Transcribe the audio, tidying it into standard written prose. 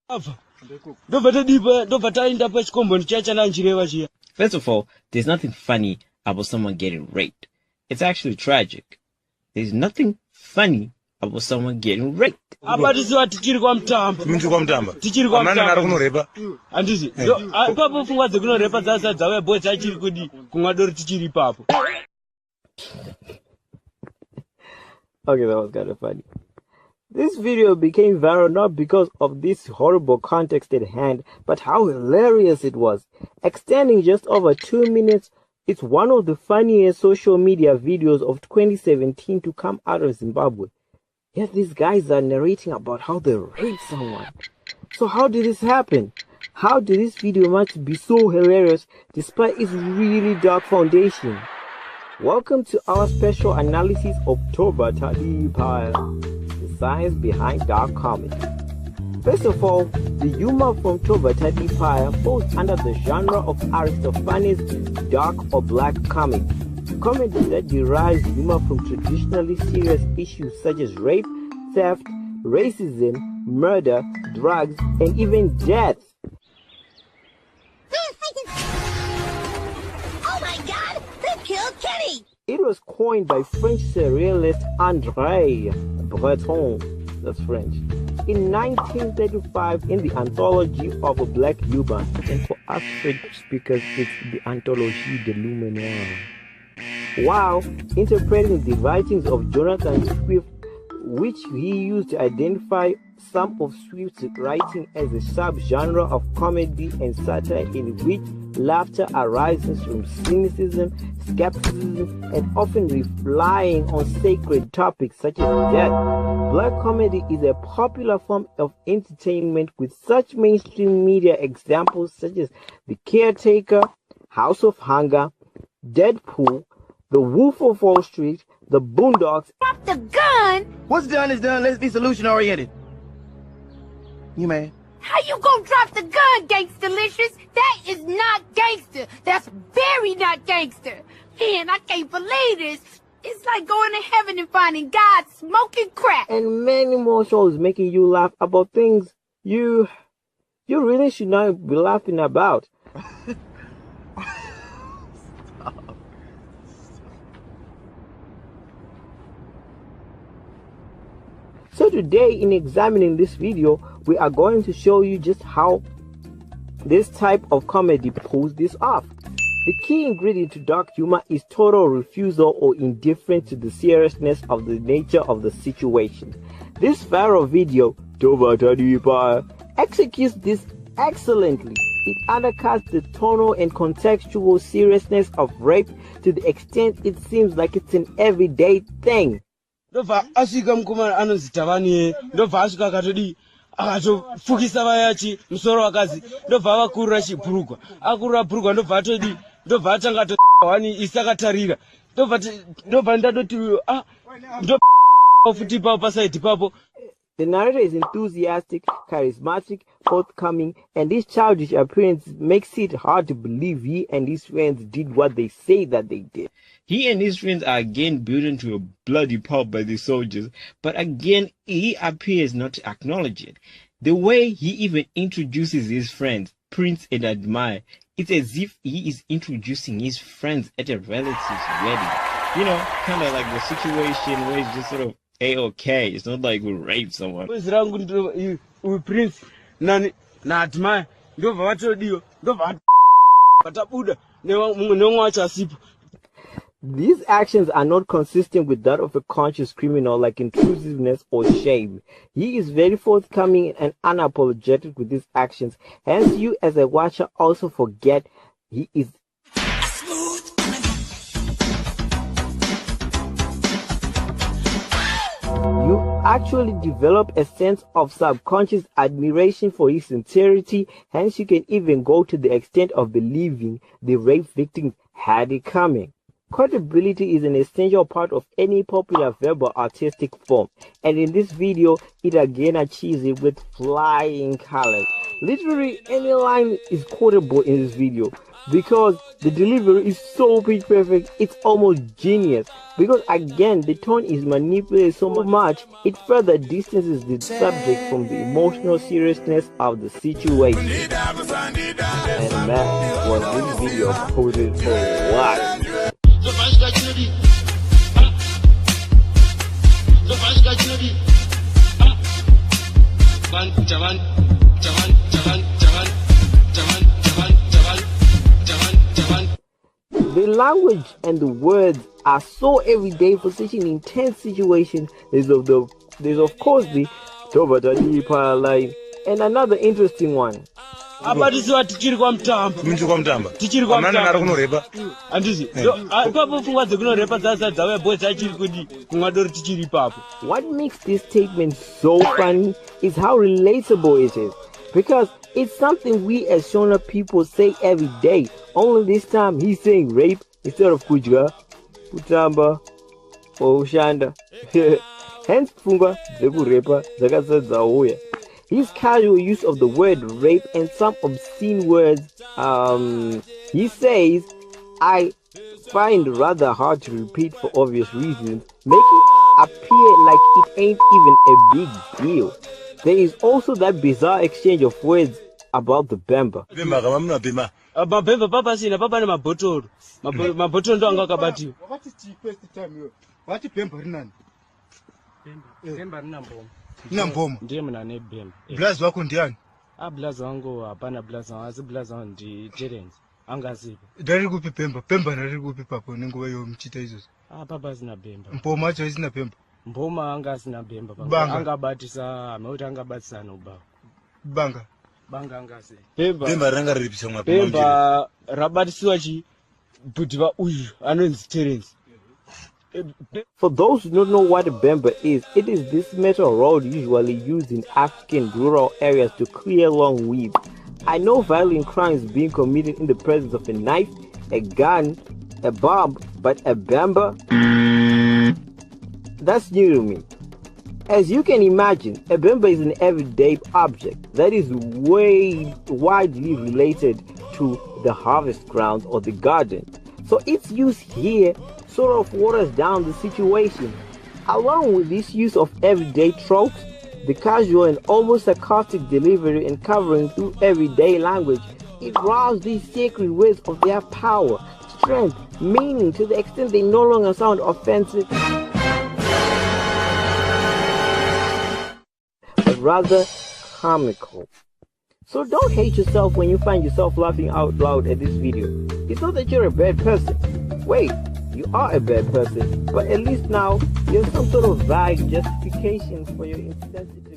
First of all, there's nothing funny about someone getting raped. It's actually tragic. There's nothing funny about someone getting raped. Okay, that was kind of funny. This video became viral not because of this horrible context at hand, but how hilarious it was. Extending just over 2 minutes, it's one of the funniest social media videos of 2017 to come out of Zimbabwe. Yet these guys are narrating about how they raped someone. So how did this happen? How did this video manage to be so hilarious despite its really dark foundation? Welcome to our special analysis of Tobva, Tadii, Paya, the science behind dark comedy. First of all, the humor from Tobva, Tadii, Paya falls under the genre of Aristophanes' dark or black comedy. Comedy that derives humor from traditionally serious issues such as rape, theft, racism, murder, drugs, and even death. Oh my God! They killed Kenny! It was coined by French surrealist André Breton, that's French, in 1935 in the anthology of a black humor, and for us French speakers it's the Anthologie de l'Humour. While interpreting the writings of Jonathan Swift, which he used to identify some of Swift's writing as a subgenre of comedy and satire in which laughter arises from cynicism, skepticism, and often relying on sacred topics such as death. Black comedy is a popular form of entertainment with such mainstream media examples such as The Caretaker, House of Hunger, Deadpool, The Wolf of Wall Street, The Boondocks. Drop the gun! What's done is done. Let's be solution oriented. You man. How you gonna drop the gun, Gangsta-licious? That is not gangster. That's very not gangster. Man, I can't believe this. It's like going to heaven and finding God smoking crack. And many more shows making you laugh about things you really should not be laughing about. So today, in examining this video, we are going to show you just how this type of comedy pulls this off. The key ingredient to dark humor is total refusal or indifference to the seriousness of the nature of the situation. This viral video, Tobva, Tadii, Paya, executes this excellently. It undercuts the tonal and contextual seriousness of rape to the extent it seems like it's an everyday thing. Ndobva asvika mukomana anonzi Tavani, ndobva asvika akatodi akatofukisa vayachi musoro wakazi, ndobva avakurira chibhurugwa, akurira bhurugwa ndobva atodi, ndobva atanga wani isakatarira, ndobva ndatoti ndobva futi papo pasaidi papo. The narrator is enthusiastic, charismatic, forthcoming, and this childish appearance makes it hard to believe he and his friends did what they say that they did. He and his friends are again beaten to a bloody pulp by the soldiers, but again he appears not to acknowledge it. The way he even introduces his friends, Prince and Admire, it's as if he is introducing his friends at a relative's wedding. You know, kind of like the situation where it's just sort of A-okay. It's not like we raped someone. Prince na Admire ndobva vatodiwa ndobva vatabuda nemwe wacho asipo. These actions are not consistent with that of a conscious criminal like intrusiveness or shame. He is very forthcoming and unapologetic with his actions. Hence, you as a watcher also forget he is You actually develop a sense of subconscious admiration for his sincerity. Hence, you can even go to the extent of believing the rape victims had it coming. Quotability is an essential part of any popular verbal artistic form, and in this video, it again achieves it with flying colors. Literally, any line is quotable in this video because the delivery is so pitch perfect, it's almost genius. Because again, the tone is manipulated so much, it further distances the subject from the emotional seriousness of the situation. And that was this video quoted for what? The language and the words are so everyday for such an intense situation. There's of course the Tobva, Tadii, Paya line, and another interesting one. abatisiwa tichiri kwa mtambo tichiri kwa mtambo andisi papo pfungwa dzekunorepa dzauya boys achiri kudi kungadori tichiri papo. What makes this statement so funny is how relatable it is, because it's something we as Shona people say every day, only this time he's saying rape instead of kudya, kutamba, or ushanda. Hence pfungwa dzekurepa dzakadzauya. His casual use of the word rape and some obscene words, he says, I find rather hard to repeat for obvious reasons, make it appear like it ain't even a big deal. There is also that bizarre exchange of words about the Bemba. Mabemba papa sina papa na mabotoro ndo anga akabatiwa. Bemba rina mboma ndiye mna ne Bemba. Blaze wako ndiani? Blaze wangu hapana, blaze wangu asi blaze wangu ndi Terence angazipo. Dari kupi Bemba nari kupi papo nenguwa yo mchita hizo. Papa sina Bemba. Mpoma acho isina Bemba. Mboma anga sina Bemba papa. Anga batisa ameuta anga batisa no banga anga se. Bemba ranga ripisa mwa Bemba rabatisiwa chi budiva uyu anonzi Terence. For those who don't know what a Bemba is, it is this metal rod usually used in African rural areas to clear long weeds. I know violent crimes being committed in the presence of a knife, a gun, a bomb, but a Bemba? That's new to me. As you can imagine, a Bemba is an everyday object that is widely related to the harvest grounds or the garden. So its use here sort of waters down the situation. Along with this use of everyday tropes, the casual and almost sarcastic delivery and covering through everyday language, it robs these sacred words of their power, strength, meaning to the extent they no longer sound offensive, but rather comical. So don't hate yourself when you find yourself laughing out loud at this video. It's not that you're a bad person. Wait, you are a bad person, but at least now there's some sort of vague justification for your insensitive